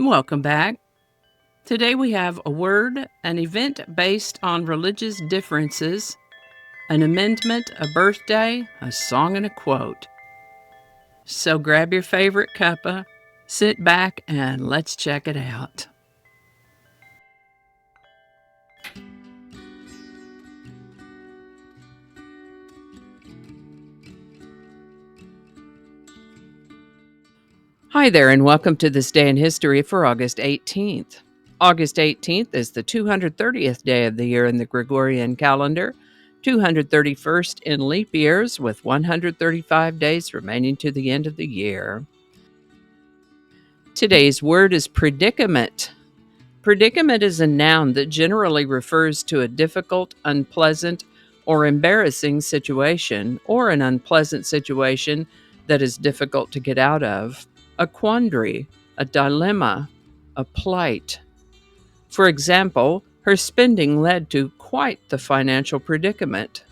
Welcome back. Today we have a word, an event based on religious differences, an amendment, a birthday, a song, and a quote. So grab your favorite cuppa, sit back, and let's check it out. Hi there, and welcome to this day in history for August 18th. August 18th is the 230th day of the year in the Gregorian calendar, 231st in leap years, with 135 days remaining to the end of the year. Today's word is predicament. Predicament is a noun that generally refers to a difficult, unpleasant, or embarrassing situation, or an unpleasant situation that is difficult to get out of. A quandary, a dilemma, a plight. For example, her spending led to quite the financial predicament.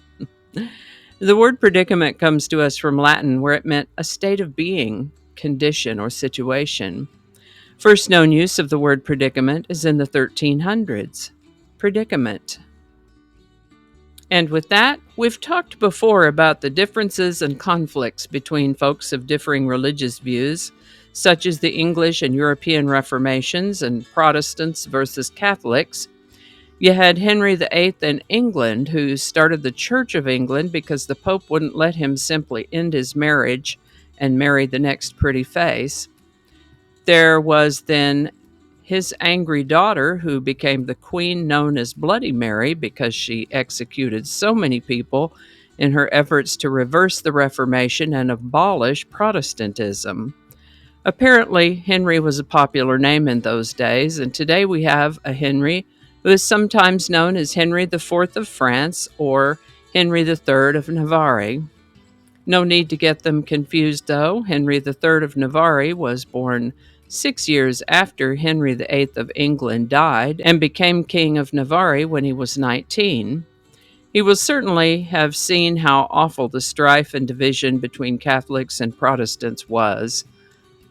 The word predicament comes to us from Latin, where it meant a state of being, condition, or situation. First known use of the word predicament is in the 1300s. Predicament. And with that, we've talked before about the differences and conflicts between folks of differing religious views, such as the English and European Reformations and Protestants versus Catholics. You had Henry VIII in England, who started the Church of England because the Pope wouldn't let him simply end his marriage and marry the next pretty face. There was then his angry daughter, who became the queen known as Bloody Mary because she executed so many people in her efforts to reverse the Reformation and abolish Protestantism. Apparently, Henry was a popular name in those days, and today we have a Henry who is sometimes known as Henry IV of France or Henry III of Navarre. No need to get them confused, though. Henry III of Navarre was born 6 years after Henry VIII of England died and became King of Navarre when he was 19. He will certainly have seen how awful the strife and division between Catholics and Protestants was.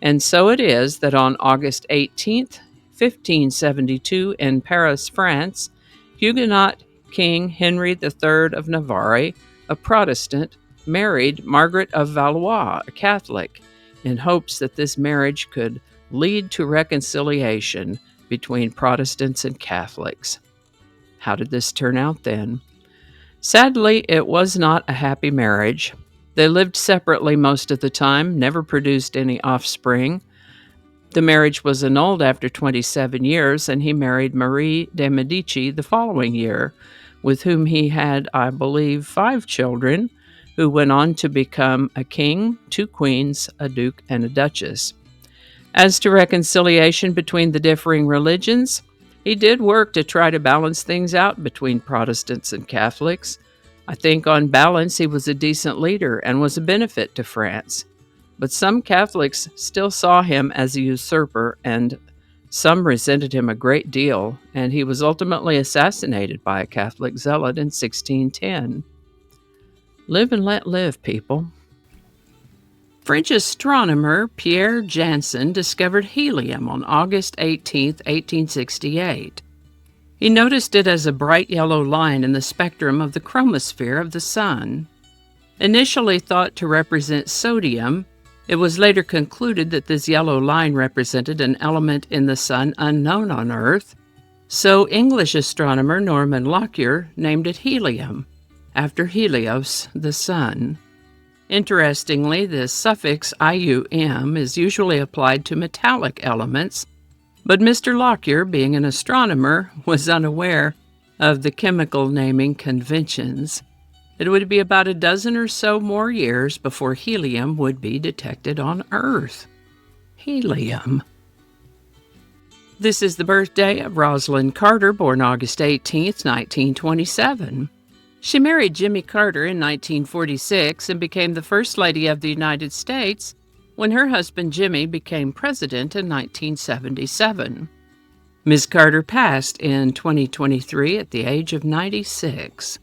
And so it is that on August 18th, 1572, in Paris, France, Huguenot King Henry III of Navarre, a Protestant, married Margaret of Valois, a Catholic, in hopes that this marriage could lead to reconciliation between Protestants and Catholics. How did this turn out then? Sadly, it was not a happy marriage. They lived separately most of the time, never produced any offspring. The marriage was annulled after 27 years, and he married Marie de' Medici the following year, with whom he had, I believe, 5 children, who went on to become a king, 2 queens, a duke, and a duchess. As to reconciliation between the differing religions, he did work to try to balance things out between Protestants and Catholics. I think on balance he was a decent leader and was a benefit to France. But some Catholics still saw him as a usurper, and some resented him a great deal, and he was ultimately assassinated by a Catholic zealot in 1610. Live and let live, people. French astronomer Pierre Janssen discovered helium on August 18, 1868. He noticed it as a bright yellow line in the spectrum of the chromosphere of the Sun. Initially thought to represent sodium, it was later concluded that this yellow line represented an element in the Sun unknown on Earth, so English astronomer Norman Lockyer named it helium, after Helios, the Sun. Interestingly, the suffix IUM is usually applied to metallic elements, but Mr. Lockyer, being an astronomer, was unaware of the chemical naming conventions. It would be about a dozen or so more years before helium would be detected on Earth. Helium. This is the birthday of Rosalyn Carter, born August 18, 1927. She married Jimmy Carter in 1946 and became the First Lady of the United States when her husband Jimmy became president in 1977. Ms. Carter passed in 2023 at the age of 96.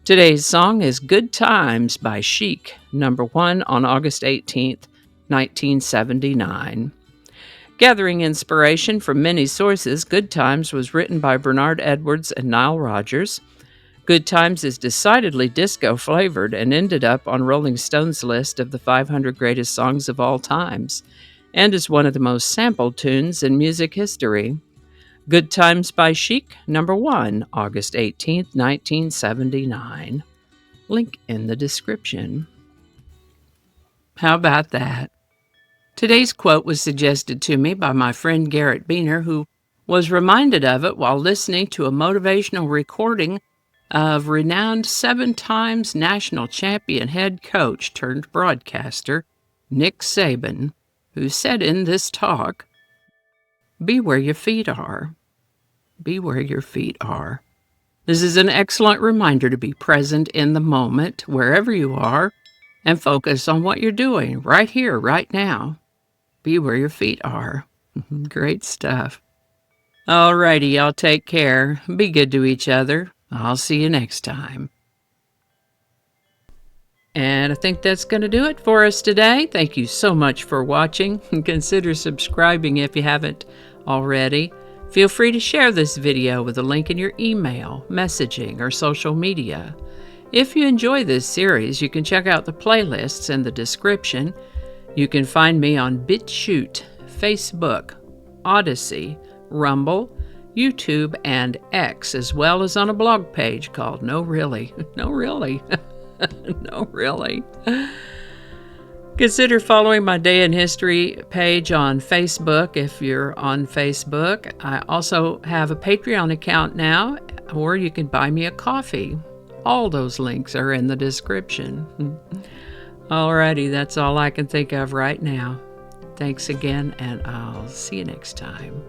Today's song is Good Times by Chic, number 1 on August 18, 1979. Gathering inspiration from many sources, Good Times was written by Bernard Edwards and Nile Rodgers. Good Times is decidedly disco-flavored and ended up on Rolling Stone's list of the 500 greatest songs of all times, and is one of the most sampled tunes in music history. Good Times by Chic, number 1, August 18, 1979. Link in the description. How about that? Today's quote was suggested to me by my friend Garrett Beener, who was reminded of it while listening to a motivational recording of renowned 7-time national champion head coach turned broadcaster Nick Saban, who said in this talk, "Be where your feet are. Be where your feet are." This is an excellent reminder to be present in the moment, wherever you are, and focus on what you're doing right here, right now. Be where your feet are. Great stuff. Alrighty, y'all take care. Be good to each other. I'll see you next time. And I think that's going to do it for us today. Thank you so much for watching. Consider subscribing if you haven't already. Feel free to share this video with a link in your email, messaging, or social media. If you enjoy this series, you can check out the playlists in the description. You can find me on BitChute, Facebook, Odyssey, Rumble, YouTube, and X, as well as on a blog page called No Really. No Really. No Really. Consider following my Day in History page on Facebook if you're on Facebook. I also have a Patreon account now, or you can buy me a coffee. All those links are in the description. Alrighty, that's all I can think of right now. Thanks again, and I'll see you next time.